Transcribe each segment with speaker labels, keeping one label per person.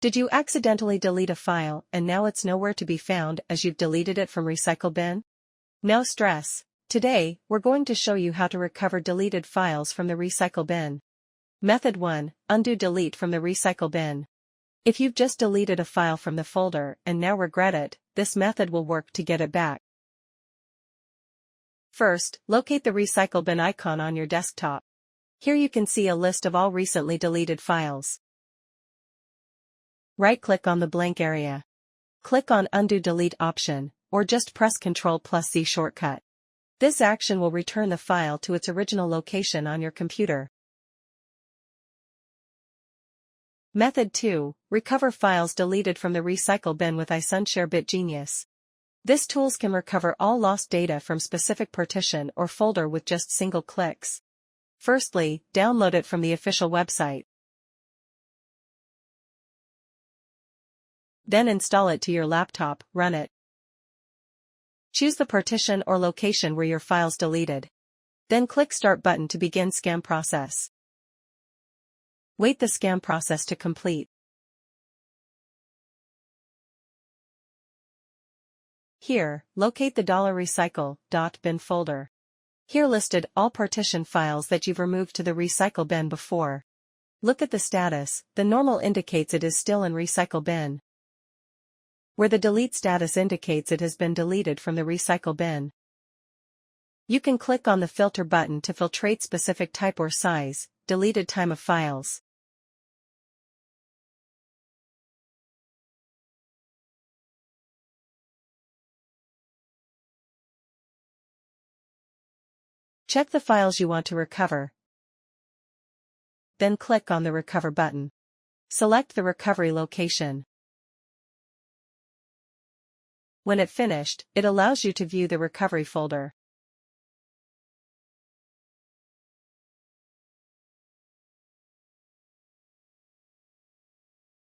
Speaker 1: Did you accidentally delete a file and now it's nowhere to be found as you've deleted it from Recycle Bin? No stress. Today, we're going to show you how to recover deleted files from the Recycle Bin. Method 1. Undo delete from the Recycle Bin. If you've just deleted a file from the folder and now regret it, this method will work to get it back. First, locate the Recycle Bin icon on your desktop. Here you can see a list of all recently deleted files. Right-click on the blank area. Click on Undo Delete option, or just press Ctrl+C shortcut. This action will return the file to its original location on your computer. Method 2. Recover files deleted from the Recycle Bin with iSunshare BitGenius. This tool can recover all lost data from specific partition or folder with just single clicks. Firstly, download it from the official website. Then install it to your laptop, run it. Choose the partition or location where your file's deleted. Then click Start button to begin scan process. Wait the scan process to complete. Here, locate the $recycle.bin folder. Here listed all partition files that you've removed to the Recycle Bin before. Look at the status. The normal indicates it is still in Recycle Bin, where the delete status indicates it has been deleted from the Recycle Bin. You can click on the Filter button to filtrate specific type or size, deleted time of files. Check the files you want to recover. Then click on the Recover button. Select the recovery location. When it finished, it allows you to view the recovery folder.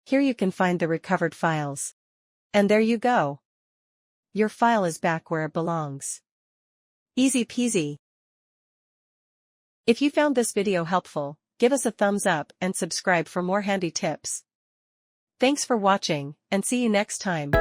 Speaker 1: Here you can find the recovered files. And there you go. Your file is back where it belongs. Easy peasy. If you found this video helpful, give us a thumbs up and subscribe for more handy tips. Thanks for watching, and see you next time.